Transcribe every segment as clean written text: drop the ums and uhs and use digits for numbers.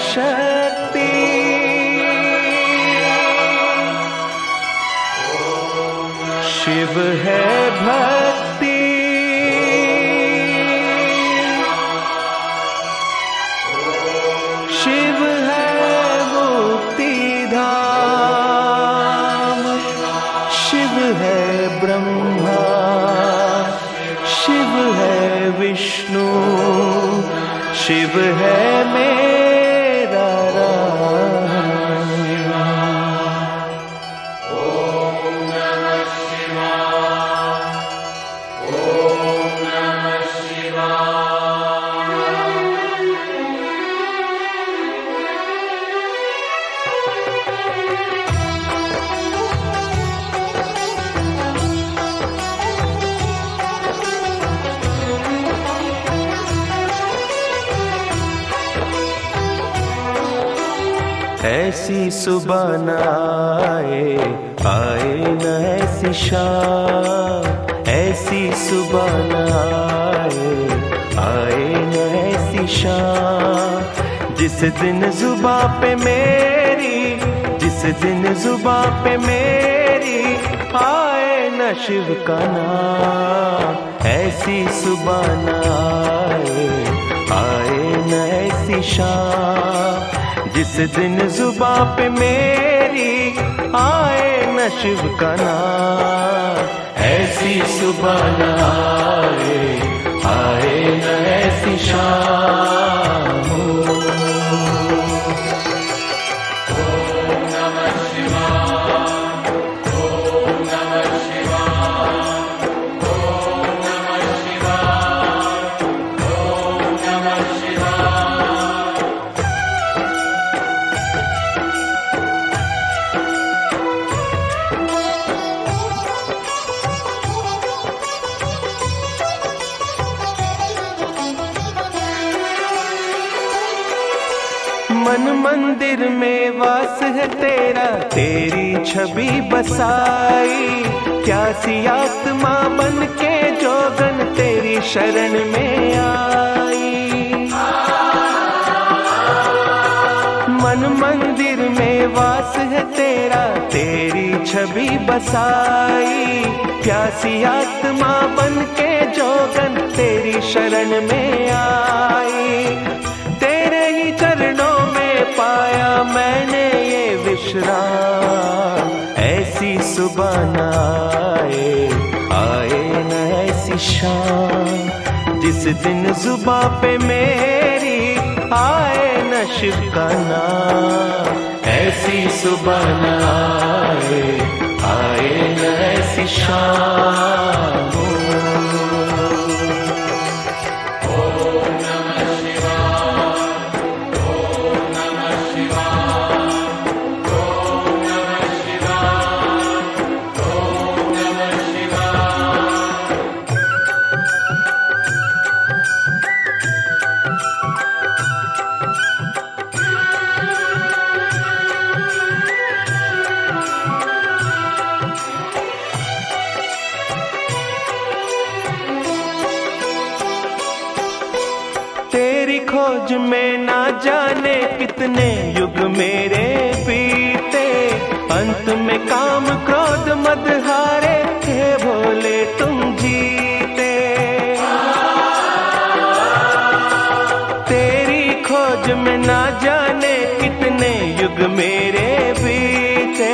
शक्ति। शिव है भक्ति, शिव है मुक्ति धाम। शिव है ब्रह्मा, शिव है विष्णु, शिव है मेरा राम। ओम नमः शिवाय, ओम नमः शिवाय। ऐसी सुबह न आए न ऐसी शाम। ऐसी सुबह न आए न ऐसी शाम। जिस दिन जुबां पे मेरी, जिस दिन जुबां पे मेरी आए न शिव का नाम। ऐसी सुबह न आए न ऐसी शाम। जिस दिन जुबां पे मेरी आए न शिव का नाम। ऐसी सुबह न आए न ऐसी शाम। ओम नमः शिवाय, ओम नमः शिवाय, ओम नमः शिवाय, ओम नमः शिवाय। मन मंदिर में वास है तेरा, तेरी छवि बसाई। प्यासी आत्मा बन के जोगन तेरी शरण में आई। मन मंदिर में वास है तेरा, तेरी छवि बसाई। प्यासी आत्मा बन के जोगन तेरी शरण में आई। तेरे ही चरणों में पाया मैंने ये विश्राम। ऐसी सुबह न आए न ऐसी शाम। जिस दिन जुबां पे मेरी आए न शिव का नाम। ऐसी सुबह न आए न ऐसी शाम। तेरी खोज में ना जाने कितने युग मेरे बीते। अंत में काम क्रोध मद हारे, हे भोले तुम जीते। तेरी खोज में ना जाने कितने युग मेरे बीते।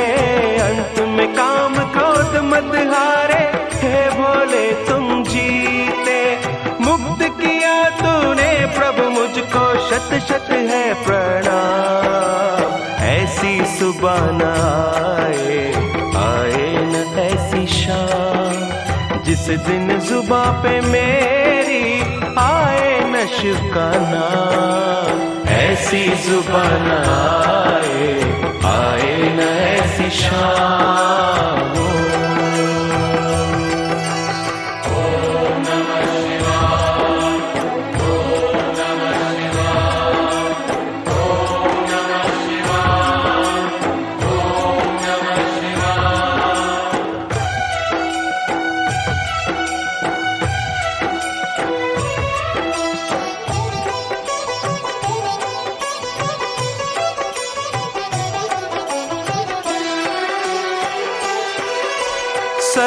अंत में काम क्रोध मद हारे, हे भोले तुम जीते। मुक्त किया तूने प्रभु मुझको, शत शत है प्रणाम। ऐसी सुबह न आए न ऐसी शाम। जिस दिन जुबां पे मेरी आए न शिव का नाम। ऐसी जुबां न आए न ऐसी शाम।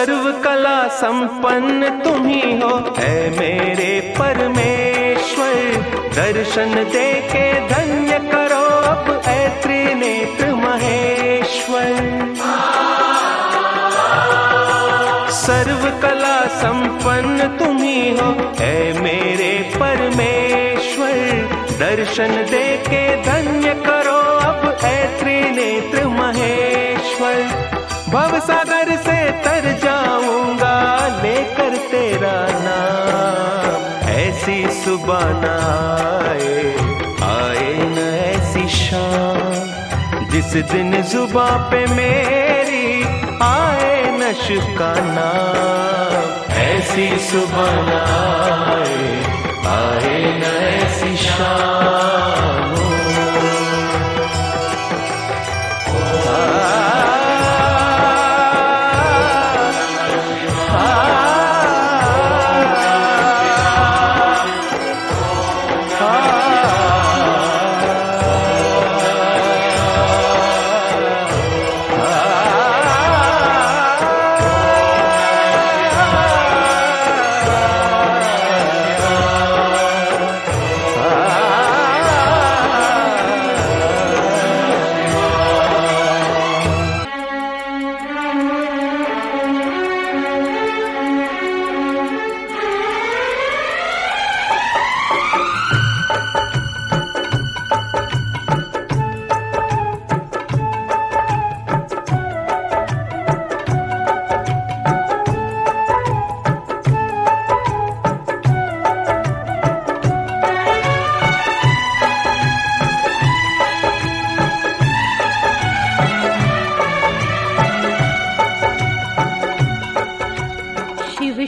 सर्व कला संपन्न तुम ही हो है मेरे परमेश्वर। दर्शन दे के धन्य करो अब ऐ त्रिनेत्र महेश्वर। सर्व कला संपन्न तुम ही हो है मेरे परमेश्वर। दर्शन दे के धन्य करो अब ऐ त्रिनेत्र महेश्वर। भव सागर से तर जाऊंगा लेकर तेरा नाम। ऐसी सुबह न आए न ऐसी शाम जिस दिन जुबां पे मेरी आए नश का नाम। ऐसी सुबह न आए न ऐसी शाम।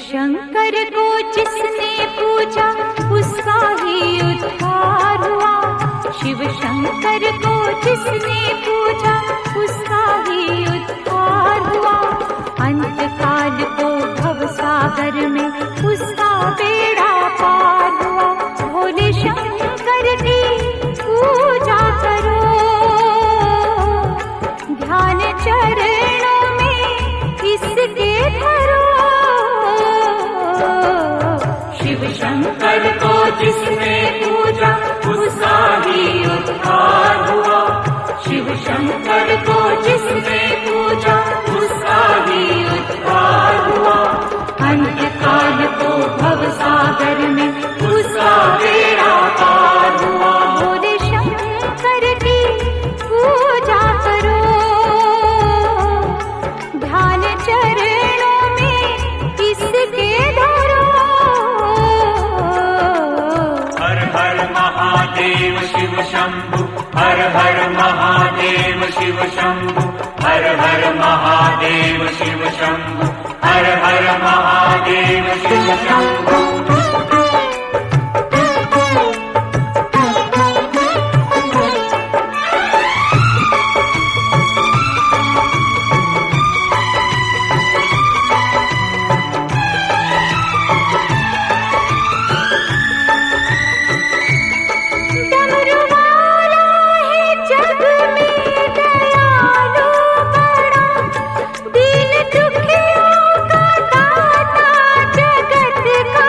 शंकर को जिसने पूजा उसका ही उद्धार हुआ। शिव शंकर को जिसने पूजा उसका ही उद्धार हुआ। अंत काल को भव सागर में उसका बेड़ा पार हुआ। भोले शंकर की पूजा करो, ध्यान चरणों में इसके धरो। शिव शंकर को जिसने पूजा उसका ही उद्धार हुआ। शिव शंकर को जिसने पूजा उसका ही उद्धार हुआ। अंत काल को भव सागर में उसका बेड़ा पार हुआ। भोले शंकर की पूजा करो, ध्यान चरणों में इसके धरो। महादेव शिव शंभु हर हर महादेव शिव शंभु हर हर महादेव शिव शंभु हर हर महादेव शिव शंभु। दीन दुखियों का दाता जगत का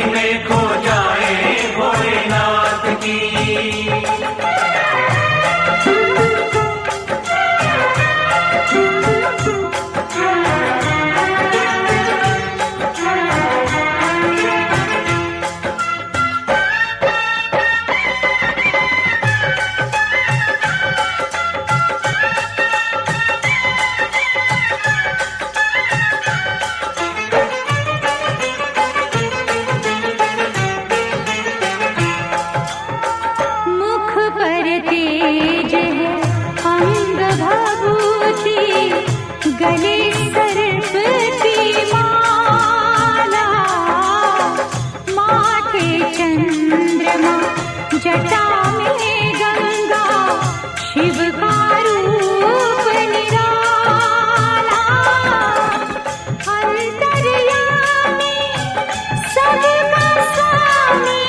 में खो जाए भोलेनाथ की। गले सर्प की माला, माथे चंद्रमा, जटा में गंगा, शिव का रूप निराला। अंतर्यामी सबका स्वामी,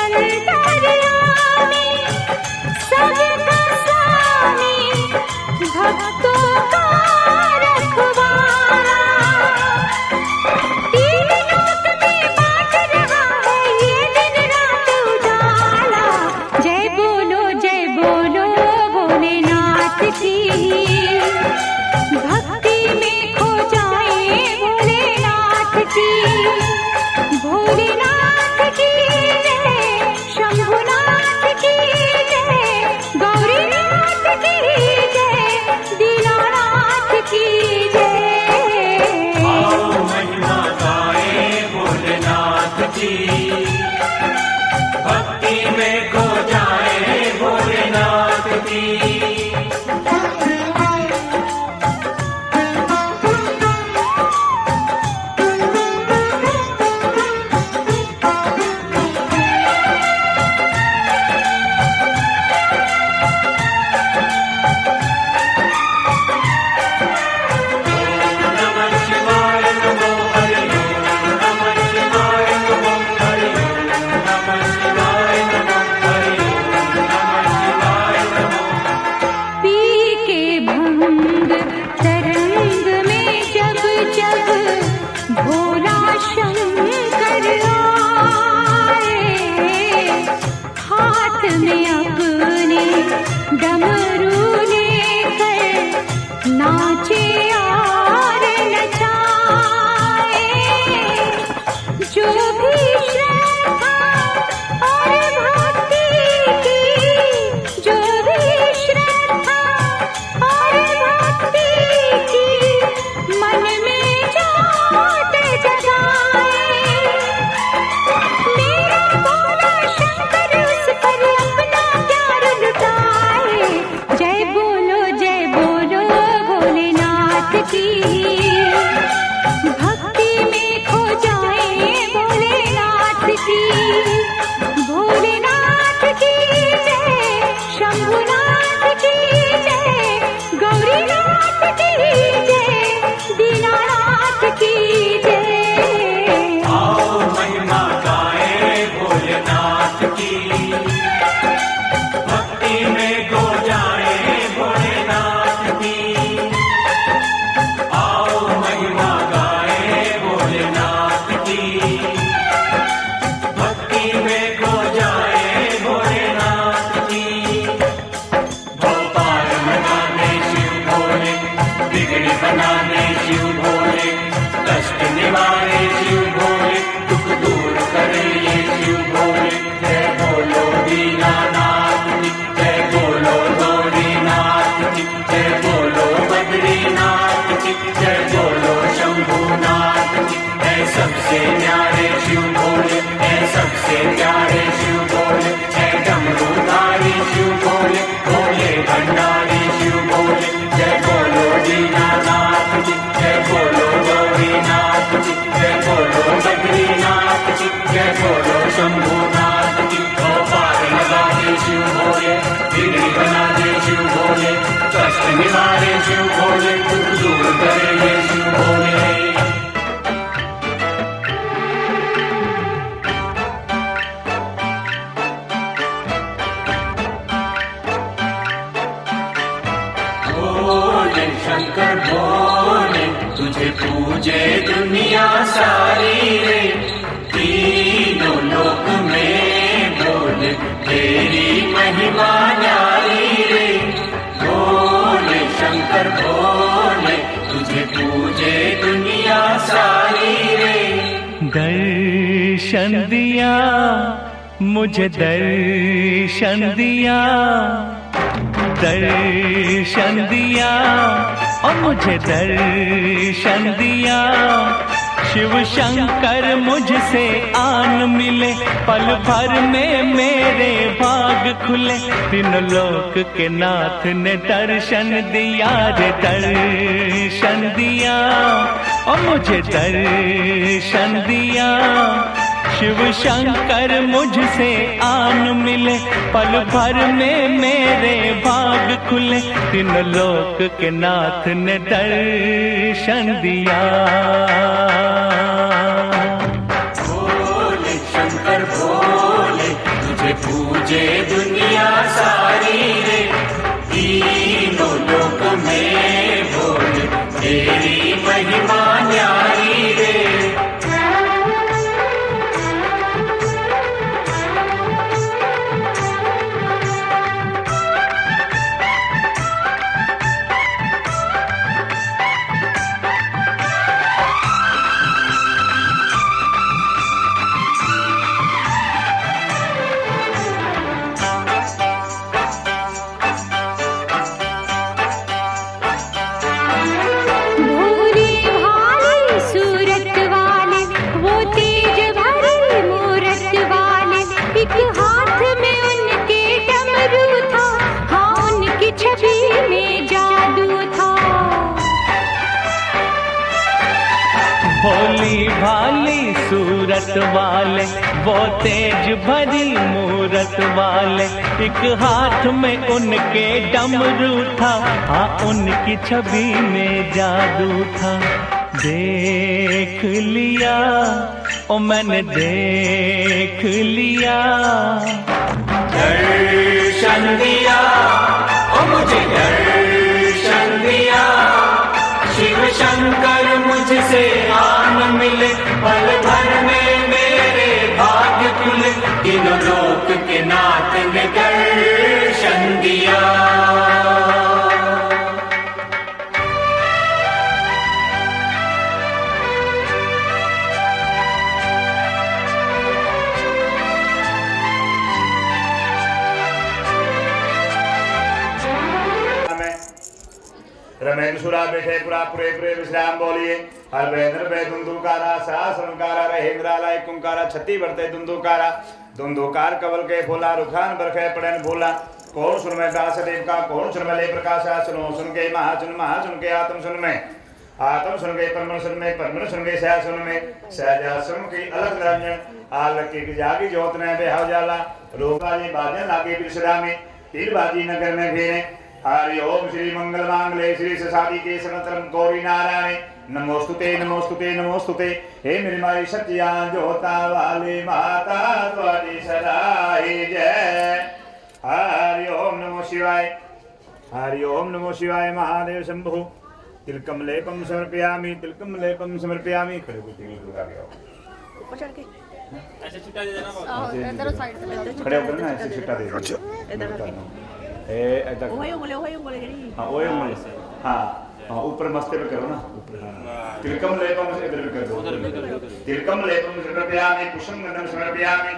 अंतर्यामी सबका स्वामी, भक्तों का भोलेनाथ की जय, शंभुनाथ की जय, गौरीनाथ की जय, दीनानाथ की जय। आओ महिमा गाए भोलेनाथ की, भक्ति में खो जाए भोलेनाथ की। भोला शंकर आए, हाथ में अपने डमरू लेकर नाचे और नचाए। जो भी श्रद्धा और भक्ति की, जो भी श्रद्धा और भक्ति की, मन में मेरा भोला शंकर उस पर अपना प्यार लुटाए। जय बोलो भोलेनाथ की, भक्ति में खो जाए भोलेनाथ की। भोलेनाथ की जय, शंभुनाथ की जय, गौरीनाथ की जय, दीनानाथ की जय। महिमा गाए भोलेनाथ की, भक्ति में खो जाए भोलेनाथ की। आओ महिमा गाए भोलेनाथ की, भक्ति में खो जाए भोलेनाथ की। भोपाल बनाने शिव भोले, बिगड़ी बनाने शिव भोले, कष्ट निवारे शिव भोले, दुख दूर करे ये शिव भोले। जय बोलो दीनानाथ की, जय बोलो गौरीनाथ की, जय बोलो बद्रीनाथ की, जय बोलो शंभुनाथ की। है सबसे न्यारे शिव भोले, है सबसे प्यारे शिव भोले, है डमरूधारी शिव भोले, भोले भंडारी शिव भोले। जय बोलो दीनानाथ की, जय बोलो गौरीनाथ की, जय बोलो बद्रीनाथ की, जय बोलो शंभुनाथ की। पार लगा दे शिव भोले, बिगड़ी बना दे शिव भोले, कष्ट निवारे शिव भोले, दुख दूर करे ये शिव भोले। भोले शंकर भोले, तुझे पूजे दुनिया सारी रे। दर्शन दिया, मुझे दर्शन दिया, दर्शन दिया और मुझे दर्शन दिया। शिव शंकर मुझसे आन मिले, पल भर में मेरे भाग खुले। तीनों लोक के नाथ ने दर्शन दिया रे, दर्शन दिया और मुझे दर्शन दिया। शिव शंकर मुझसे आन मिले, पल भर में मेरे भाग खुले। तीनों लोक के नाथ ने दर्शन दिया। भोले शंकर भोले, तुझे पूजे दुनिया सारी रे। तीनों लोक में भोले, तेरी महिमा न्यारी रे। भोली भाली सूरत वाले, वो तेज भरी मूरत वाले। एक हाथ में उनके डमरू था, हाँ उनकी छवि में जादू था। देख लिया ओ मैंने देख लिया, दर्शन दिया ओ मुझे दर्शन दिया। शिव शंकर मुझसे आन मिले, पल भर में मेरे भाग्य खुले। तीनों लोक के नाथ ने दर्शन दिया। रमेन सुरा बैठे पुरा पुरे पुरे विश्राम बोलिए। हर वेदर पे दुंदुकारा सहस्रकारा रहेंद्राला एक ओंकारा छत्ती बढ़ते दुंदुकारा। दुंदुकार कवल के फूला रुखान बरखे पड़न भूला। कौन सुन में व्यास देव का, कौन सुन में ले प्रकाशा। सुनो सुन के महा सुन के आत्म सुन में, आत्म सुन के परमन सुन में, परमन सुन के सह सुन में, सहजा सुन की अलग निरंजन। आलक की जागी जोत ने बेहाव जाला। रोगाजी बाजन लागे विश्रा में, तीर बाजी नगर में फेरे। हरि ओम श्री मंगल मांगले श्री ससादी के सनतरम गौरी नारायण। नमोस्तुते नमोस्तुते नमोस्तुते। हे मेरी माई सचिया जोता वाली माता द्वारी सदाई जय। हरि ओम नमो शिवाय, हरि ओम नमो शिवाय। महादेव शंभु तिलकम लेपम समर्पयामि, तिलकम लेपम समर्पयामि। खड़े हो तिल लगा के आओ, ऊपर चढ़ के ऐसे छुट्टा दे देना, इधर साइड से खड़े होकर ना ऐसे छिट्टा दे दो। इधर ऐसा ओए उंगली करी। हाँ ओए उंगली, हाँ ऊपर मस्ते पे करो ना ऊपर। हाँ तिलकम लेपम से इधर भी कर दो। तिलकम लेपम समर्पयामि, कुसुम गंधम समर्पयामि।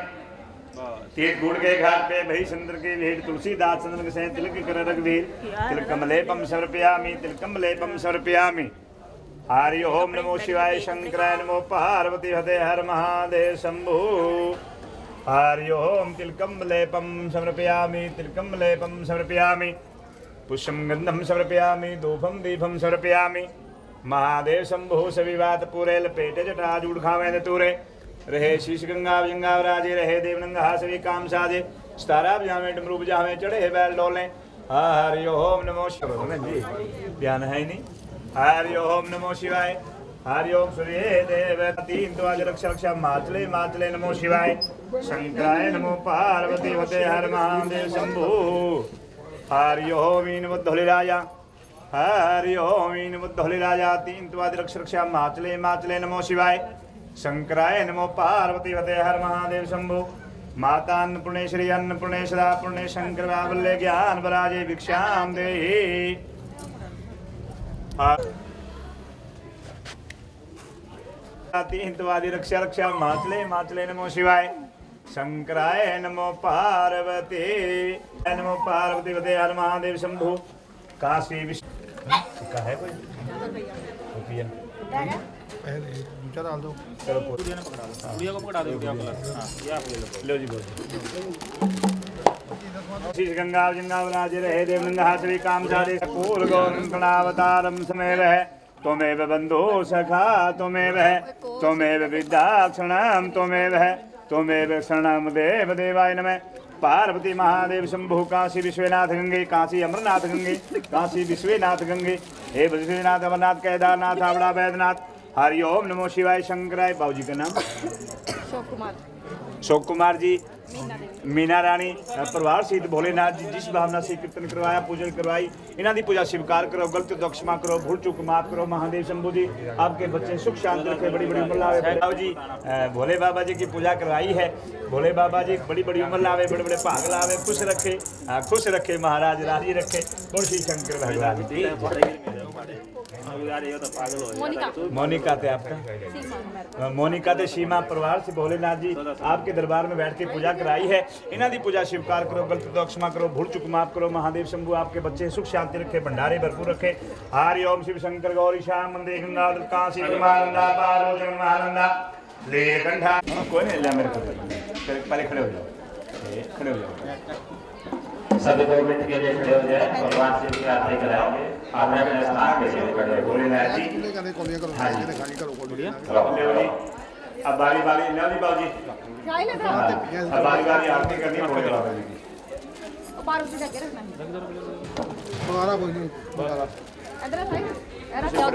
तीर्थ गुड़ के घाट पे भई चंद्र की भेंट, तुलसीदास चंद्र के सहित तिलक कर रघुवीर। तिलकम लेपम समर्पयामि, तिलकम लेपम समर्पयामि। हरि ओम नमो शिवाय, शंकराय नमो, पार्वती हते हर महादेव शंभु। हरि ओम तिलकम लेपम समर्पयामि, तिलकम लेपम समर्पयामि। पुष्पम गंधम समर्पयामि, धूपम दीपम समर्पयामि। महादेव शंभु सभी बात पूरे लपेटे जटा जूड़ खावे तूरे। रहे शीश गंगा जंगा राजे, रहे देवनंगा सभी काम साजे। सतारा बजावे डमरू बजावे, चढ़े बैल डोले। हरि ओम नमो शिवाय जी, ध्यान है नहीं। हरि ओम नमो शिवाय, हरि ओम सूर्य देव तीन द्वाज रक्षा रक्षा मातले मातले नमो शिवाय। शंकराय नमो, पार्वती होते हर महादेव शंभु। हरि ओम इन बुद्धोली राजा, हरि ओम इन बुद्धोली राजा। तीन द्वाज रक्षा रक्षा मातले मातले नमो शिवाय। शंकराय नमो, पार्वती होते हर महादेव शंभु। माता अन्नपूर्णेश्वरी अन्नपूर्णेश्वरा पुण्य शंकर बाबल्य ज्ञान बराजे भिक्षाम देहि। हितवादी रक्षा रक्षा माचले माचले नमो शिवाय शंकराय नमो पार्वती नमो पार्वती वदे हर महादेव शंभु काशी विश्व का है कोई रुपया दूसरा डाल दो। चलो गुड़िया को पकड़ा दो क्या प्लस हां ये आप ले लो लो जी बोलो श्री गंगा जंगा राज रहे देव गंगा श्री काम सारे कपूर गौरम कणावतारम समय रह त्वमेव बंधु सखा त्वमेव विद्याक्षणम त्वमेव शरणम देव देवाय नमः पार्वती महादेव शंभु काशी विश्वनाथ गंगे काशी अमरनाथ गंगे काशी विश्वनाथ गंगे हे विश्वनाथ अमरनाथ केदारनाथ हावड़ा वैद्यनाथ हरिओम नमो शिवाय शंकराय। बाबूजी का नाम शोक कुमार जी मीना रानी परिवार सहित भोलेनाथ जी जिस भावना से कीर्तन करवाया पूजन करवाई इन्हों की पूजा स्वीकार करो गलत तो क्षमा करो भूल चूक माफ करो महादेव शंभु जी आपके बच्चे सुख शांति रखे बड़ी बड़ी उम्र लावे बाबू जी भोले बाबा जी की पूजा करवाई है भोले बाबा जी बड़ी बड़ी उम्र लावे बड़े बड़े भाग लावे खुश रखे महाराज राजी रखे बोल श्री शंकर भगवान जी। मोनिका थे आपका मोनिका ते सीमा परिवार से भोलेनाथ जी आपके दरबार में बैठ के पूजा कराई है इन्हों की पूजा स्वीकार करो गलत तो क्षमा करो भूल चुक माफ करो महादेव शंभु आपके बच्चे सुख शांति रखे भंडारे भरपूर रखे। हरि ओम शिव शंकर गौरी श्याम मंदिर गंगाधर काशी ब्रह्मानंदा पार्वती ब्रह्मानंदा ले कंठा कोई नहीं ले मेरे को पहले खड़े हो जाओ सभी 2 मिनट के लिए खड़े हो जाए भगवान से भी आरती कराएंगे आपने अपने स्थान पे से खड़े भोलेनाथ जी अब बारी बारी ना दी बाबू जी अब बारी बारी आरती करनी है भोले बाबा जी की पार्वती जाके रखना मंगाना कोई नहीं मंगाना इधर साइड एरा क्या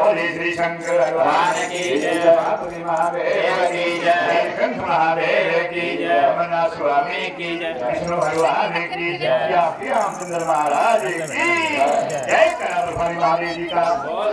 बोले श्री शंकर भगवान की जय, पार्वती महादेव की जय, कंठ महादेव की जय, अमरनाथ स्वामी की जय, विष्णु भगवान की जय, रामचंद्र महाराज की जय, करा भगवान महादेव जी का बोल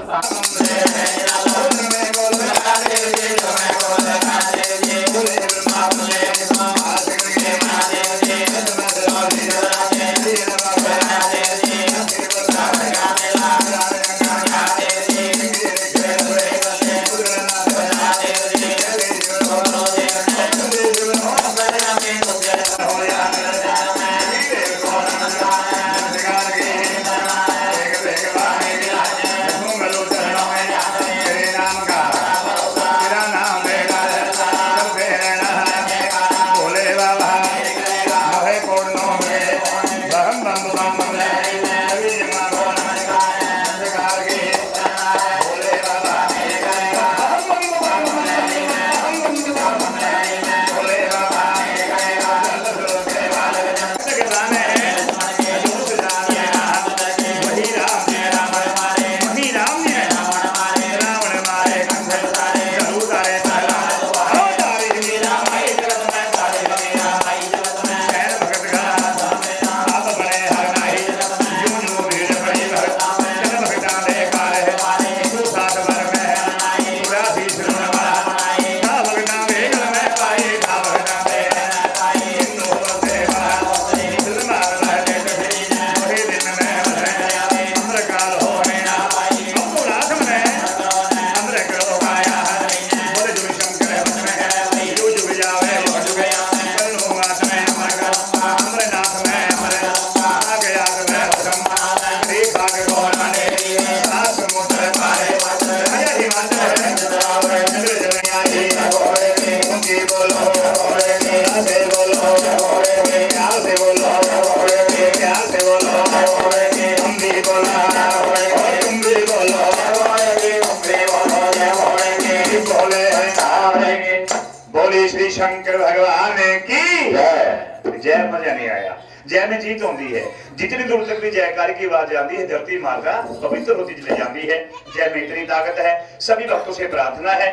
श्री शंकर भगवान की जय। जय मजा नहीं आया, जय में जीत होती है। जितनी दूर तक भी जयकार की आवाज आती है धरती माता पवित्र होती चली जाती है। जय में इतनी ताकत है। सभी भक्तों से प्रार्थना है,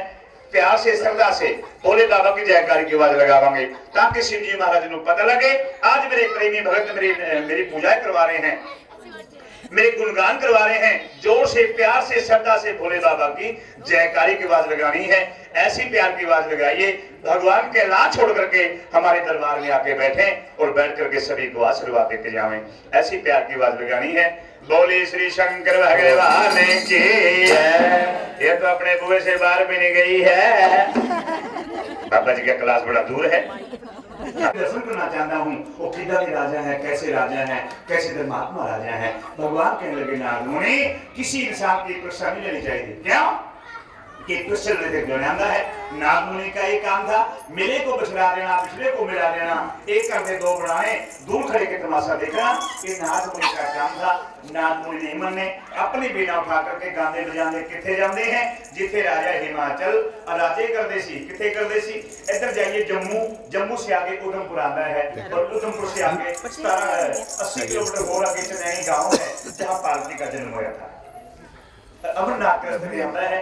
प्यार से श्रद्धा से भोले बाबा की जयकार की आवाज लगावांगे ताकि शिव जी महाराज को पता लगे आज मेरे प्रेमी भगत मेरी पूजा करवा रहे हैं, मेरे गुणगान करवा रहे हैं। जोर से प्यार से श्रद्धा से भोले बाबा की जयकारी की आवाज लगानी है। ऐसी प्यार की आवाज लगाइए, भगवान के ला छोड़ करके हमारे दरबार में आके बैठे और बैठ करके सभी को आशीर्वाद देते जाएं। ऐसी प्यार की आवाज लगानी है। बोले श्री शंकर भगवान की जय। ये तो अपने बुए से बाहर भी नहीं गई है। बाबा जी का क्लास बड़ा दूर है। दर्शन करना चाहता हूँ वो किधर राजा है, कैसे राजा है, कैसे धर्मात्मा राजा है। भगवान कहने लगे नारद मुनि किसी इंसान की परीक्षा नहीं लेनी चाहिए। क्यों कि क्वेश्चन लेकर जाना है। नारद मुनि का एक काम था, मेरे को बचला देना, पिछले को मिला देना, एक करके दो बनाए, दूर खड़े के तमाशा देखना। ये नारद मुनि का काम था। नारद मुनि हिमन ने अपनी बीना उठा करके गाने बजाने किथे जाते हैं जिथे राजा हिमाचल राजे करते सी। किथे करते सी? इधर जाइए जम्मू, जम्मू से आगे उधमपुर आता है और उधमपुर से आगे 80 किलोमीटर और आगे चनैनी गांव है जहाँ पार्वती का जन्म हुआ था। अमरनाथ का रास्ते आता है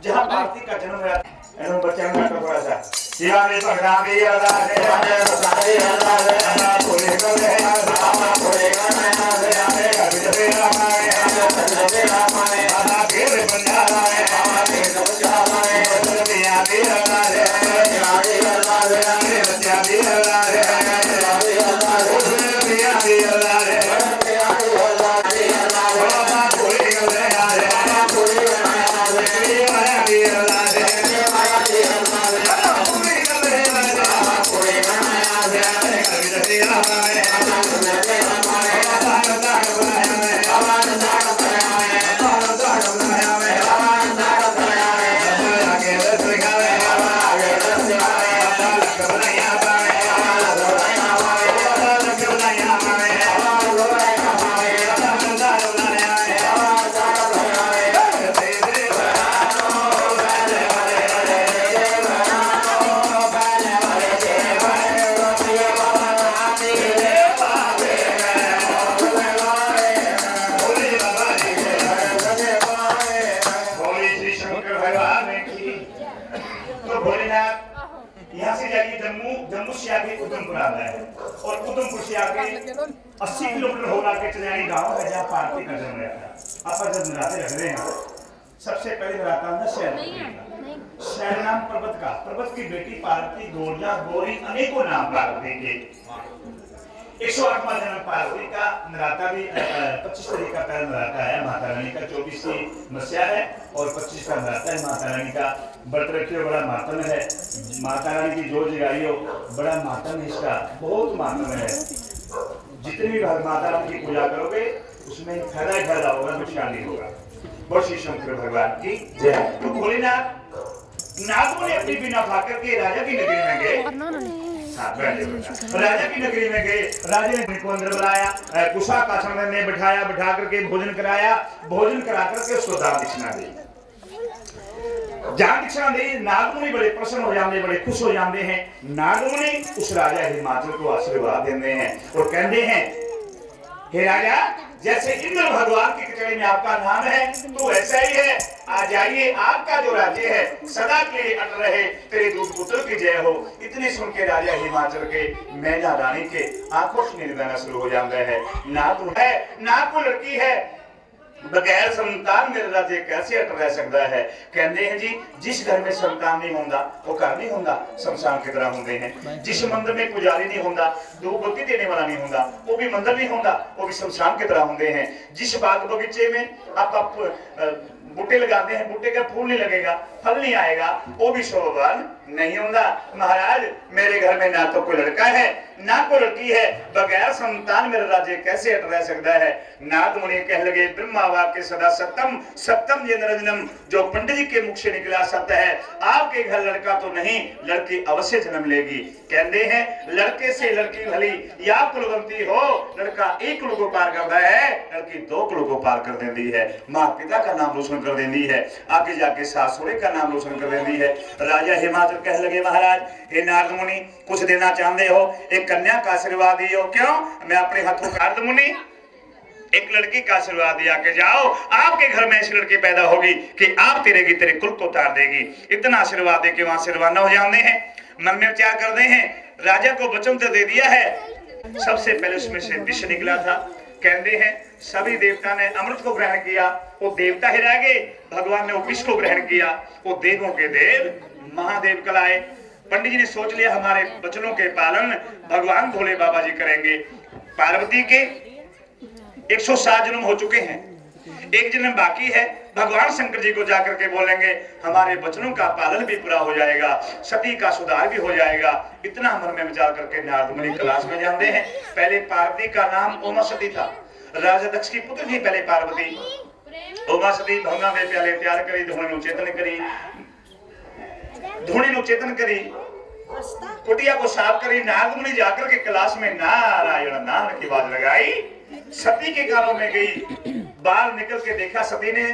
जहाँ पार्वती का जन्म हुआ। एवं बच्चा में थोड़ा सा शिवानी भगवानी अरदास है, सारे अरदास है, पूरे कर दे रामा पूरे करना है, हमें कभी जबे रामा है, जबे रामा है, आना फिर बंजारा है, आना फिर बंजारा है, बंदिया भी अरदास है, शिवानी अरदास है, बच्चा भी अरदास है, शिवानी अरदास है, बंदिया भी अरदास है, बंदिया भी अरदास है, रामा पूरे कर दे रामा पूरे करना है, शिवानी भी अरदास है, शिवानी भी अरदास है। जम्मू से आगे उधमपुर आता है और उधमपुर से आगे 80 किलोमीटर होगा के चलैनी गांव है जहाँ पार्वती का जन्म रहता है। आप जब नराते रख रहे हैं सबसे पहले नराता होता शैल शैल नाम पर्वत का, पर्वत की बेटी पार्वती, गोरजा गोरी अनेकों नाम पार्वती के। 108वां जन्म पार्वती का नराता भी 25 तारीख का पहला नराता है माता रानी का, 24 मस्या है और 25 का नराता है माता रानी का। व्रत रखियो बड़ा मातम है, माता रानी की जोत जगाइयो बड़ा मातम है, इसका बहुत मातम है। जितनी भी माता रानी की पूजा करोगे उसमें फायदा ही फायदा होगा, नुकसान नहीं होगा। बोल श्री शंकर भगवान की जय। तो भोलेनाथ नागों ने अपनी बिना खाकर के राजा की नगरी में गए। राजा की नगरी में गए, राजा ने उनको अंदर बुलाया, कुशा कासन में बिठाया, बिठा करके भोजन कराया, भोजन करा करके उसको दान दक्षिणा दी। दान दक्षिणा दी, नागमुनि बड़े प्रसन्न हो जाते, बड़े खुश हो जाते हैं। नागमुनि उस राजा हिमाचल को आशीर्वाद देते हैं और कहते हैं हे राजा, जैसे इंद्र भगवान की कचहरी में आपका नाम है तो ऐसा ही है, आ जाइए, आपका जो राज्य है सदा के लिए अटल रहे, तेरे दूध पुत्र की जय हो। इतने सुन के राजा हिमाचल के मैना रानी के आंखों से निर्गाना शुरू हो जाता है। ना तो है ना को लड़की है, बगैर संतान मेरा राज्य कैसे अटल रह सकता है। कहते हैं जी जिस घर में संतान नहीं होता वो घर नहीं होता, शमशान की तरह होते हैं। जिस मंदिर में पुजारी नहीं होता, धूप देने वाला नहीं होता, वो भी मंदिर नहीं होता, वो भी शमशान की तरह होते हैं। जिस बाग बगीचे में आप बूटे लगाते हैं, बूटे का फूल नहीं लगेगा, फल नहीं आएगा, वो भी शोभान नहीं होगा। महाराज मेरे घर में ना तो कोई लड़का है ना कोई लड़की है, बगैर संतान मेरा राज्य कैसे अटल रह सकता है। नाग मुनि कह लगे ब्रह्मा वाक्य सदा सत्यम सत्यम ये नरजनम, जो पंडित जी के मुख से निकला सत्य है। आपके घर लड़का तो नहीं, लड़की अवश्य जन्म लेगी। कहते हैं लड़के से लड़की भली या कुलवंती हो, लड़का एक कुल को पार करता है, लड़की 2 कुल को पार कर देती है। माँ पिता का नाम रोशन कर देती है, आगे जाके सास ससुरे का नाम रोशन कर देती है। राजा हिमाचल कह लगे महाराज हे नारद मुनि कुछ देना चाहते हो, एक कन्या का आशीर्वाद दियो। क्यों? मैं अपने हाथों नारद मुनि एक लड़की का आशीर्वाद दिया कि जाओ आपके घर में ऐसी लड़की पैदा होगी कि आप तेरे कुल को उतार देगी। इतना आशीर्वाद दे के वहां से रवाना हो जाते हैं। मन में विचार करते हैं राजा को वचन तो दे दिया है, सबसे पहले उसमें से विष निकला था। कहते हैं सभी देवता ने अमृत को ग्रहण किया, वो देवता ही रह गए, भगवान ने वो विष को ग्रहण किया। वो देवों के देव महादेव कलाए। पंडित जी ने सोच लिया हमारे वचनों के पालन भगवान भोले बाबा जी करेंगे। पार्वती के 107 जन्म हो चुके हैं, एक जन्म बाकी है। भगवान शंकर जी को जाकर के बोलेंगे हमारे वचनों का पालन भी पूरा हो जाएगा, सती का सुधार भी हो जाएगा। इतना मन में विचार करके नारद मुनि कैलाश में जाते हैं। पहले पार्वती का नाम उमा सती था, राजा दक्ष की पुत्र थी पहले पार्वती। उमा सती भंगा में प्याले तैयार करी, धुने नु चेतन करी, धुने नु चेतन करी, कुटिया को साफ करी। नारद मुनि जाकर के कैलाश में नारायण नाम की आवाज लगाई, सती के कानों में गई। बाहर निकल के देखा सती ने,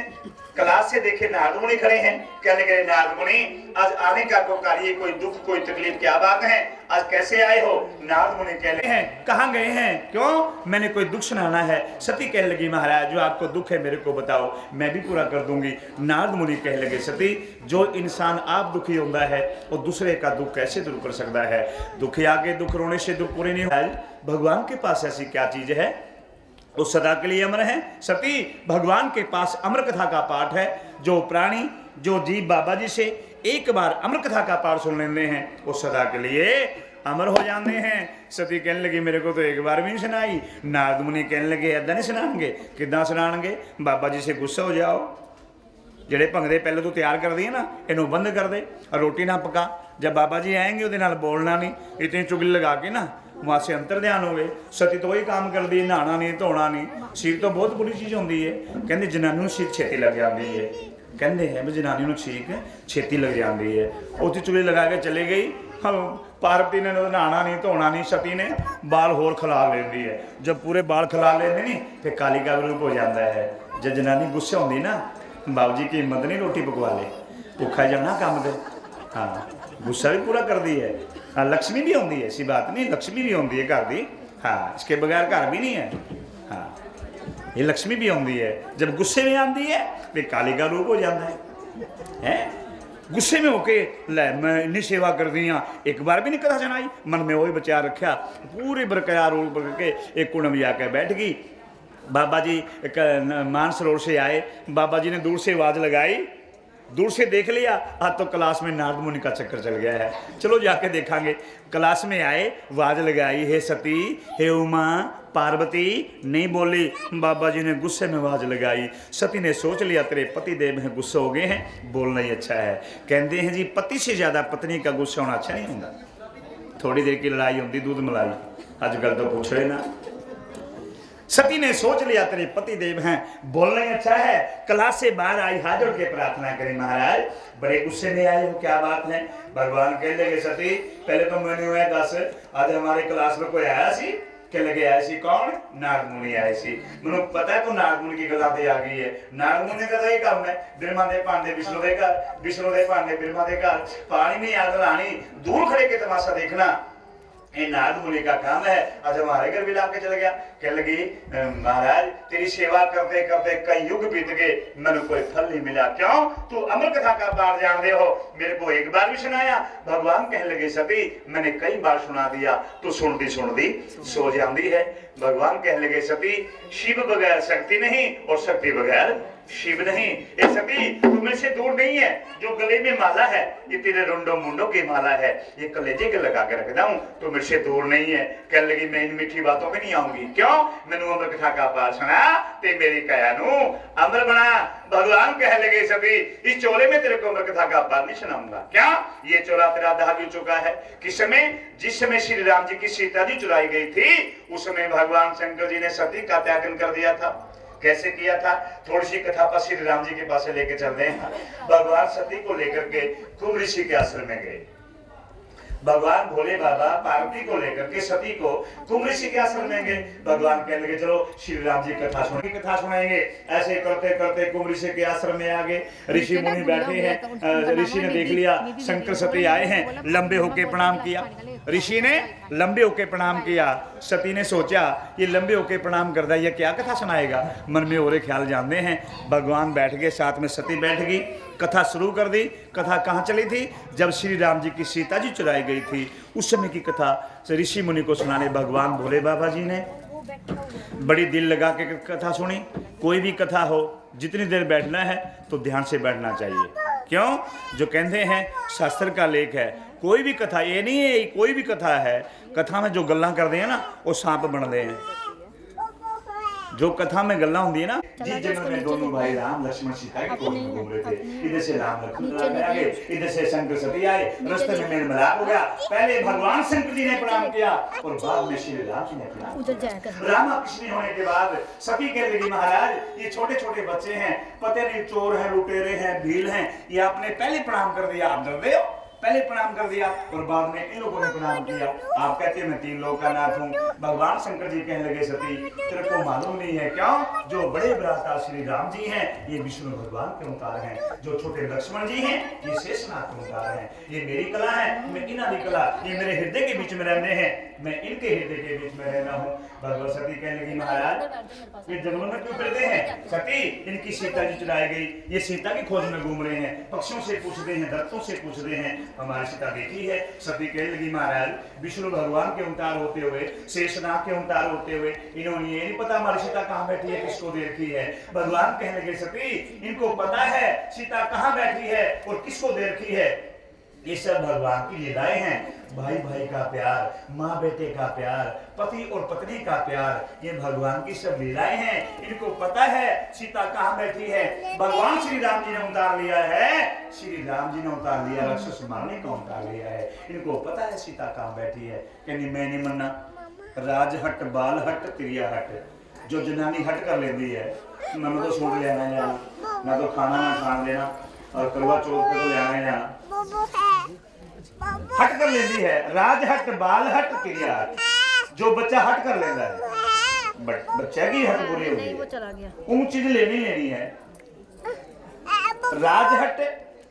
कैलाश से देखे नारद मुनि खड़े हैं। कहने लगे नारद मुनि आज आने का को कार्य, कोई दुख कोई तकलीफ क्या बात है, आज कैसे आए हो? नारद मुनि कह लगे हैं कहां गए हैं? क्यों? मैंने कोई दुख सुनाना है। सती कह लगी महाराज जो आपको दुख है मेरे को बताओ, मैं भी पूरा कर दूंगी। नारद मुनि कह लगे सती जो इंसान आप दुखी होता है वो दूसरे का दुख कैसे दूर कर सकता है? दुखी आगे दुख रोने से दुख पूरे नहीं होता। भगवान के पास ऐसी क्या चीज है वो सदा के लिए अमर है। सती भगवान के पास अमर कथा का पाठ है। जो प्राणी जो जीव बाबा जी से एक बार अमर कथा का पाठ सुन लेते हैं वो सदा के लिए अमर हो जाते हैं। सती कहने लगी मेरे को तो एक बार भी नहीं सुनाई। नारद मुनि कहने लगे ऐदा नहीं सुनाएंगे, किदा सुनाएंगे? बाबा जी से गुस्सा हो जाओ, ਜਿਹੜੇ ਭੰਗੜੇ पहले तो तैयार कर दिए ना, इन्हों बंद कर दे और रोटी ना पका। जब बाबा जी आएंगे ਉਹਦੇ ਨਾਲ बोलना नहीं, इतनी चुगली लगा के ना वहाँ से अंतर ध्यान हो गए। सती तो वही काम कर दी, नहाना नहीं धोना नहीं। सिर तो बहुत बुरी चीज़ होती है, कहते जनानी सिर छेती लग जाती है। कहते हैं भी जनानी ठीक है छेती लग जाती है। उसे चुगली लगा के चली गई। हाँ पार्वती ने नहाना नहीं धोना नहीं, सती ने बाल होर खिला लेती है। जब पूरे बाल खिला लेते नहीं फिर काली का रूप हो जाता है। जब जनानी गुस्से होती ना बाबू जी की हिम्मत नहीं रोटी पकवा ले, भुखा जाना काम दे। हाँ गुस्सा भी पूरा कर दी है। हाँ लक्ष्मी भी होती है, ऐसी बात नहीं, लक्ष्मी भी होती है घर की। हाँ इसके बगैर घर भी नहीं है। हाँ ये लक्ष्मी भी होती है, जब गुस्से में आती है फिर काली का रूप हो जाता है। गुस्से में होके लै मैं इन्नी सेवा कर दी हाँ, एक बार भी नहीं कथा सुनाई। मन में वही बचा रखा, पूरे बरकरार रोल करके एक कुंड में जाकर बैठ गई। बाबा जी मानसरोवर से आए, बाबा जी ने दूर से आवाज़ लगाई, दूर से देख लिया, आज तो क्लास में नारद मुनि का चक्कर चल गया है, चलो जाके देखांगे। क्लास में आए, आवाज़ लगाई, हे सती, हे उमा, पार्वती, नहीं बोली। बाबा जी ने गुस्से में आवाज़ लगाई। सती ने सोच लिया तेरे पति देव हैं, गुस्से हो गए हैं, बोलना ही अच्छा है। कहते हैं जी पति से ज़्यादा पत्नी का गुस्सा होना अच्छा नहीं होता। थोड़ी देर की लड़ाई होती दूध मलाई, आजकल तो पूछ रहे ना। सती ने सोच लिया तेरे पति देव हैं, बोलना ही अच्छा है। क्लास से बाहर आई, हाथ जोड़ के प्रार्थना करी, महाराज बड़े गुस्से में आए हो, क्या बात है? भगवान कह लगे सती पहले तो मैंने हुआ दस, आज हमारे क्लास में कोई आया सी? कह लगे आए सी कौन? नारद मुनि आए सी। मैंने पता है तो नारद मुनि की गल आ गई है। नारद मुनि का तो ये काम है, बिरमा दे भांडे विष्णु दे घर, विष्णु दे भांडे बिरमा दे घर, पानी में आग लानी, दूर खड़े के तमाशा देखना, ये नारद मुनि का काम है। आज हमारे घर भी लाके चल गया। कह लगी महाराज तेरी सेवा करते करते कई युग बीत गए, मैंने कोई फल नहीं मिला। क्यों? तू अमर कथा का पार जानते हो, मेरे को एक बार भी सुनाया? भगवान कहने लगे सती मैंने कई बार सुना दिया, तू सुनती सो जाती है। भगवान कहने लगे सती शिव बगैर शक्ति नहीं और शक्ति बगैर शिव नहीं। ये सती तू मेरे से दूर नहीं है, जो गले में माला है ये तेरे रुंडो मुंडो की माला है, ये कलेजे के लगा के रख दूं, तो मेरे से दूर नहीं है। कहने लगी मैं इन मीठी बातों में नहीं आऊंगी। क्यों? मैंने अमर कथा का पार सुना ते मेरी कया नू अमर बना। भगवान कह लगे सभी इस चोले में तेरे को अमर कथा का पार नहीं सुनाऊंगा। क्या? ये चोला तेरा दाग हो चुका है। किस समय? जिस समय श्री राम जी की सीता जी चुराई गई थी, उस समय भगवान शंकर जी ने सती का त्यागन कर दिया था। कैसे किया था? थोड़ी सी कथा पर श्री राम जी के पास लेके चलते हैं। भगवान सती को लेकर के कुंभ ऋषि के आश्रम में गए। भगवान भोले बाबा पार्वती को लेकर के सती को कुंभ ऋषि के आश्रम में गए। भगवान कहने लगे चलो श्री राम जी कथा सुनाएंगे। ऐसे करते करते कुंभ ऋषि के आश्रम में आ गए। ऋषि मुनि बैठे हैं। ऋषि ने देख लिया शंकर सती आए हैं, लंबे होके प्रणाम किया। ऋषि ने लंबे होके प्रणाम किया। सती ने सोचा ये लंबे होके प्रणाम करता है, ये क्या कथा सुनाएगा? मन में और ख्याल जानते हैं। भगवान बैठ गए, साथ में सती बैठ गई, कथा शुरू कर दी। कथा कहाँ चली थी? जब श्री राम जी की सीता जी चुराई गई थी, उस समय की कथा ऋषि मुनि को सुनाने भगवान भोले बाबा जी ने बड़ी दिल लगा के कथा सुनी। कोई भी कथा हो, जितनी देर बैठना है तो ध्यान से बैठना चाहिए। क्यों? जो कहते हैं शास्त्र का लेख है, कोई भी कथा, ये नहीं है कोई भी कथा है, कथा में जो गल्ला करते हैं ना वो सांप बनते हैं। जो कथा में गल्ला होती है ना, जिस जन्म में दोनों भाई राम लक्ष्मण सीता के कोल में घूम रहे थे, इधर से राम लक्ष्मण आ गए, इधर से शंकर सती आए, रास्ते में मेल मिलाप हो गया। पहले भगवान शंकर जी ने प्रणाम किया और बाद में श्री राम जी ने प्रणाम। रामा कृष्ण होने के बाद सती कहने लगी महाराज ये छोटे छोटे बच्चे हैं, पता नहीं चोर हैं, लुटेरे हैं, भील हैं, ये आपने पहले प्रणाम कर दिया, आप डर रहे हो? पहले प्रणाम कर दिया और बाद में इन लोगों ने प्रणाम किया। आप कहते हैं मैं तीन लोग का नाथ हूँ। भगवान शंकर जी कहने लगे सती तेरे को मालूम नहीं है क्या? जो बड़े भ्राता श्री राम जी हैं ये विष्णु भगवान के अवतार हैं, जो छोटे लक्ष्मण जी हैं ये शेषनाग के अवतार हैं। ये मेरी कला है, मैं इन्हां दी कला, ये मेरे हृदय के बीच में रहने हैं, मैं इनके हृदय के बीच में रहना हूँ। भगवत सती कहने लगी महाराज ये जंगलों में क्यों फिरते हैं? सती इनकी सीता जी चुराई गई, ये सीता की खोज में घूम रहे हैं, पक्षियों से पूछते हैं, दत्तों से पूछते हैं हमारी सीता बेटी है। सती कहने लगी महाराज विष्णु भगवान के अवतार होते हुए, शेषनाग के अवतार होते हुए इन्होंने ये नहीं पता हमारी सीता कहाँ बैठी है, किसको देखी है। भगवान कहने लगे सती इनको पता है सीता कहाँ बैठी है और किसको देखी है। ये सब भगवान की लीलाएं हैं। भाई भाई का प्यार, माँ बेटे का प्यार, पति और पत्नी का प्यार, ये भगवान की सब लीलाएं हैं। इनको पता है सीता कहाँ बैठी है। भगवान श्री राम जी ने उतार लिया है, श्री राम जी ने उतार लिया, राक्षस मारने का उतार लिया है। इनको पता है सीता कहाँ बैठी है। कहनी मैं नहीं मन्ना, राज हट बाल हट त्रिया हट, जो जनानी हट कर लेती है मैं तो सूट लेना जाना, ना तो खाना ना खान देना और करवा चौथ पे तो लेना जाना, हट कर लेती है। राज हट बाल हट क्रिया हट, जो बच्चा हट कर लेता है बच्चा की हट पूरी होगी है, उन चीज लेनी है। राज हट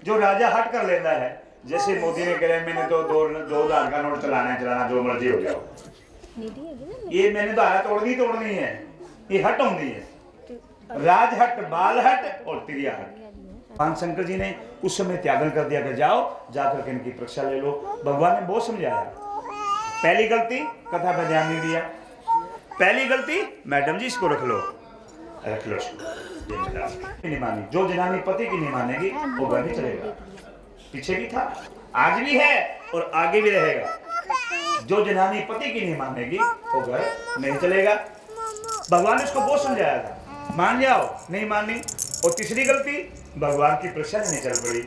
जो राजा हट कर लेता है, जैसे मोदी ने कहा मैंने तो 2000 का नोट चलाना जो मर्जी हो जाओ, ये मैंने तो आया तोड़नी है, ये हट होती है। राज हट बाल हट और त्रिया हट, भगवान शंकर जी ने उस समय त्यागन कर दिया कि जाओ जाकर के इनकी परीक्षा ले लो। भगवान ने बहुत समझाया। पहली गलती कथा पर ध्यान नहीं दिया, पहली गलती मैडम जी इसको रख लो इसको नहीं मानी। जो जनानी पति की नहीं मानेगी वो घर नहीं चलेगा। पीछे भी था, आज भी है और आगे भी रहेगा। जो जनानी पति की नहीं मानेगी वो घर नहीं चलेगा। भगवान ने उसको बहुत समझाया था, मान जाओ, नहीं मानी। और तीसरी गलती भगवान की परीक्षा नहीं चल पड़ी।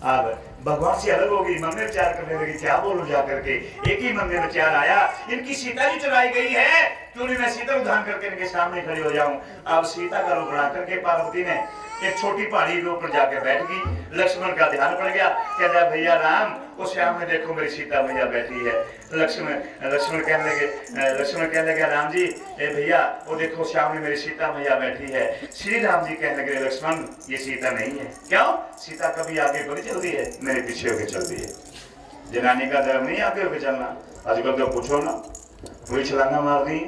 अब भगवान से अलग होगी, मन में विचार करने लगी क्या बोलूं जा करके। एक ही मन में विचार आया, इनकी सीता जी चुराई गई है, क्यों नहीं मैं सीता उद्धार करके इनके सामने खड़ी हो जाऊं। अब सीता का रूप बना करके पार्वती ने एक छोटी पहाड़ी के ऊपर जाके बैठ गई। लक्ष्मण का ध्यान पड़ गया, कहता भैया राम उस सामने देखो मेरी सीता मैया बैठी है। लक्ष्मण कहने लगे राम जी ए भैया वो देखो सामने मेरी सीता मैया बैठी है। श्री राम जी कहने लगे लक्ष्मण ये सीता नहीं है। क्यों? सीता कभी आगे को नहीं चलती है, मेरे पीछे होके चलती है। जनानी का धर्म नहीं आगे होके चलना। आजकल तो पूछो ना, वही छलांगा मारनी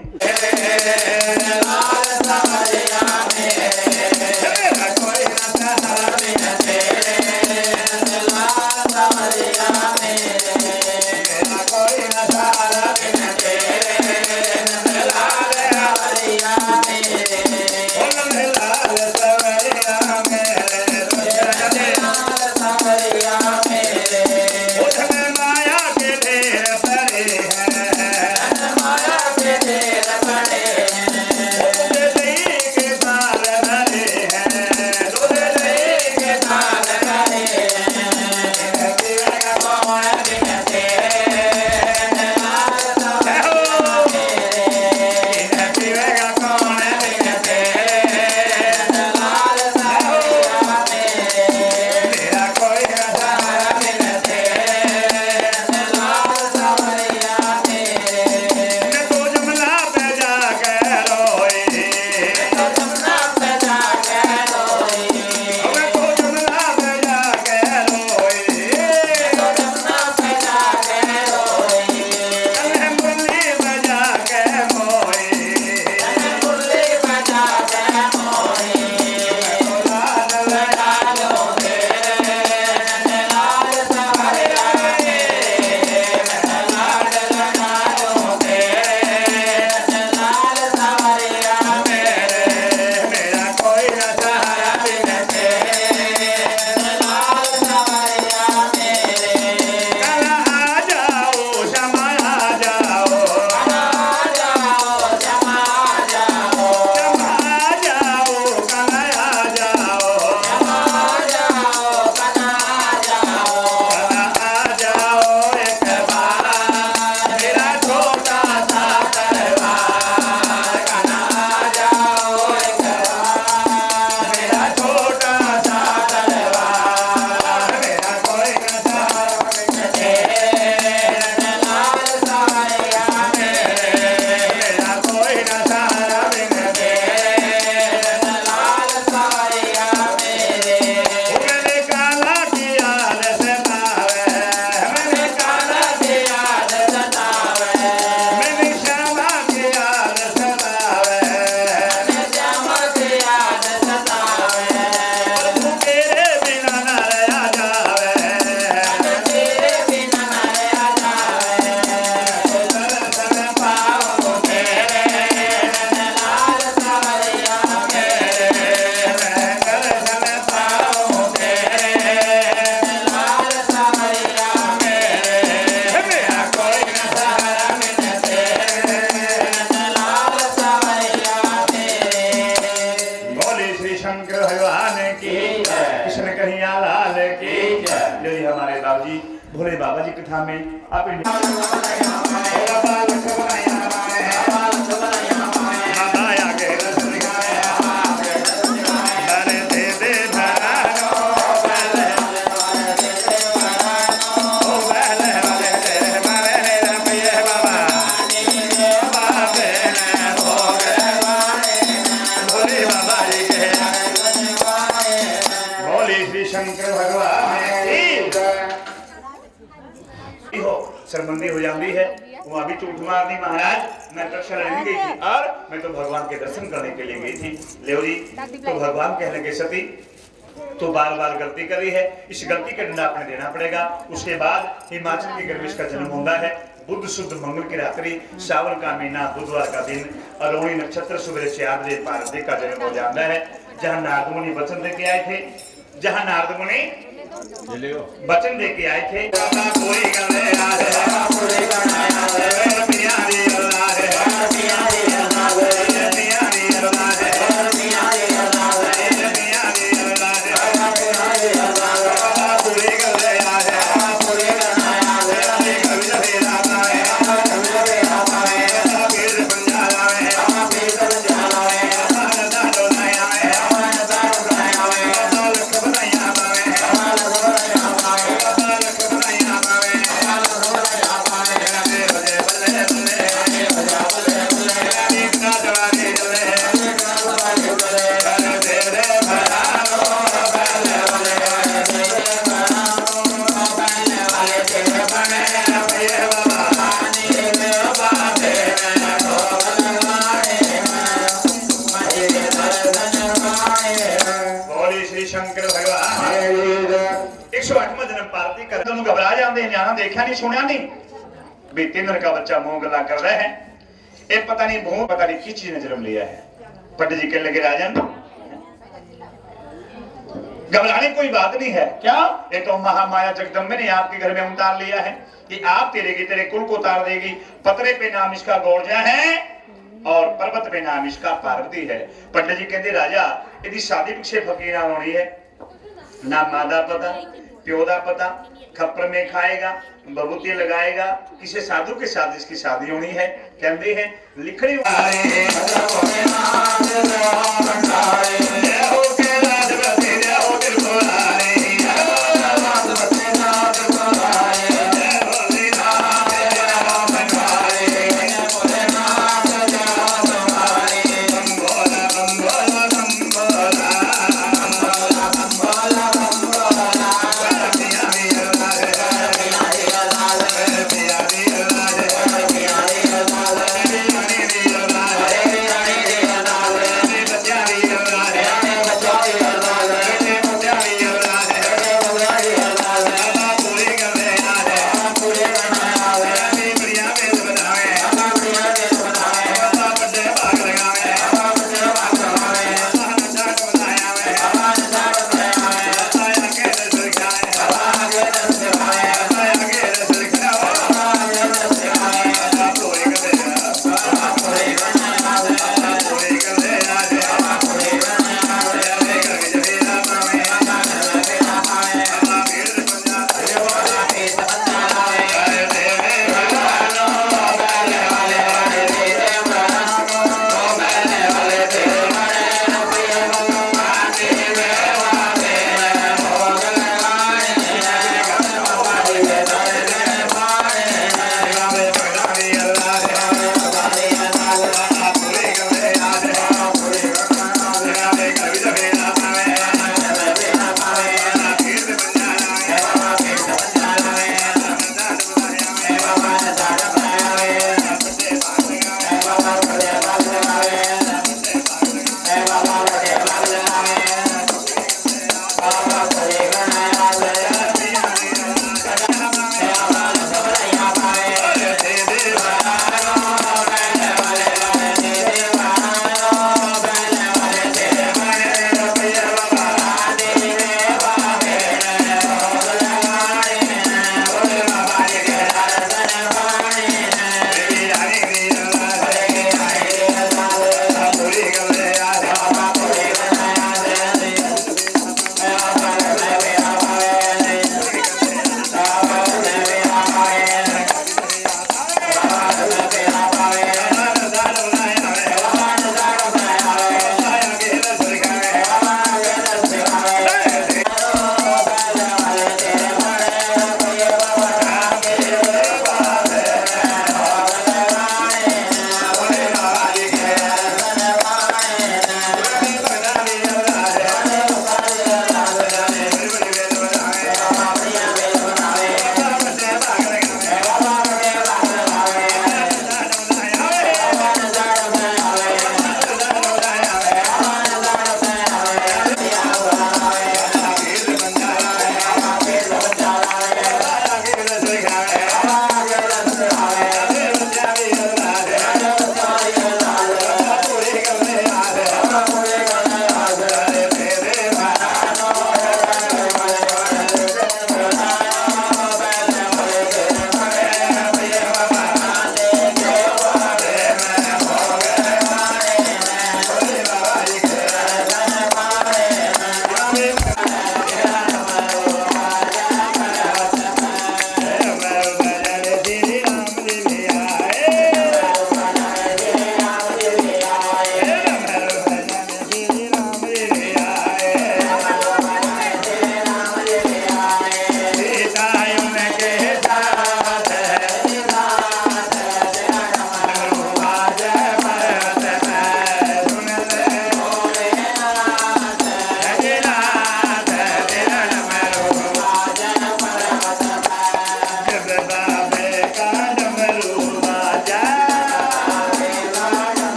भोले बाबा जी कथा में आप शर्मंदी हो जाती है। वहां भी झूठ मारनी महाराज मैं कक्षा लेने गई थी और मैं तो भगवान के दर्शन करने के लिए गई थी। लेओ जी तो भगवान कहने के सती तो बार बार गलती करी है, इस गलती का दंड आपने देना पड़ेगा। उसके बाद हिमाचल के गर्भ इसका जन्म होता है। बुध शुद्ध मंगल की रात्रि, सावन का महीना, बुधवार का दिन, अरोणी नक्षत्र, सुबह 4 बजे पार्वती का जन्म हो जाता है। जहाँ नारद मुनि वचन दे के आए थे, जहाँ नारद मुनि वचन दे के आए थे, देखा नहीं सुना नहीं भी 3 दिन का बच्चा मुंह गला कर रहा है। ये पता नहीं भूत, पता नहीं किस चीज ने जन्म लिया है। पंडित जी कहने लगे राजन घबराने कोई बात नहीं है। क्या? ये तो महामाया जगदम्बे ने आपके घर में उतार लिया है कि आप तेरे कुल को उतार देगी। पतरे पे नाम इसका गौरजा है और पर्वत पे नाम इसका पार्वती है। पंडित जी कहते राजा यदि शादी पीछे फकीर होनी है ना मादा पता प्योदा पता, खप्पर में खाएगा, बबूती लगाएगा, किसी साधु के साथ इसकी शादी होनी है। कहते हैं लिखड़ी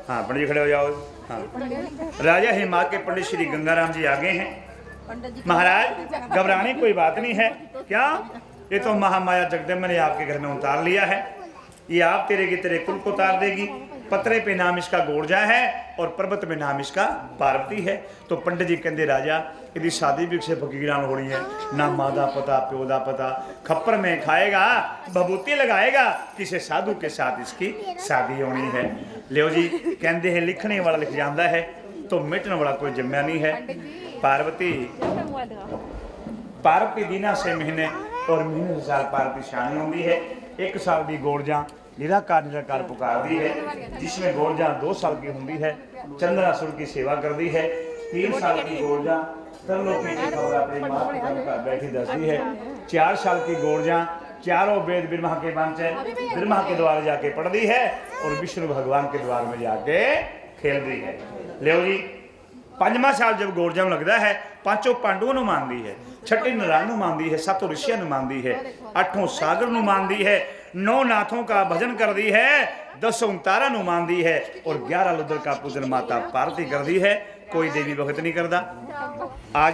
हाँ पंडित जी खड़े हो जाओ। हाँ राजा हिमाद के पंडित श्री गंगाराम जी आगे हैं। महाराज घबराने कोई बात नहीं है। क्या ये तो महामाया जगदम्बा ने आपके घर में उतार लिया है। ये आप तेरे की तेरे कुल को उतार देगी। पत्रे पे नाम इसका गोरजा है और पर्वत में नाम इसका पार्वती है। तो पंडित जी कहते राजा यदि शादी भी से फकीरान होनी है ना माँ का पता प्यो का पता खप्पर में खाएगा भभूति लगाएगा किसी साधु के साथ इसकी शादी होनी है। लियो जी कहते हैं लिखने वाला लिख जाता है तो मिटने वाला कोई जम्या नहीं है। पार्वती दीना से महीने और महीने साल पार्वती शानी होती है। 1 साल की गोरजा निराकार पुकार दी है जिसमें गोरजा 2 साल की होती है। चंद्रासुर की सेवा कर दी है। 3 साल की गोरजा तरलोकी की खबर अपनी माँ पिता बैठी दसती है। 4 साल की गोरजा चारों वेद ब्रह्मा के मंच ब्रह्मा के द्वार जाके पढ़ती है और विष्णु भगवान के द्वार में जाके खेलती है। लियो जी 5वां साल जब गोरजा लगता है 5 पांडवों मानती है 6 नारायण मानती है 7 ऋषियों मानती है 8 सागर मानती है 9 नाथों का भजन कर दी है 10 तारा मानती है और 11 लुद्र का पूजन माता पार्वती कर दी है। कोई देवी भगत नहीं करता। आज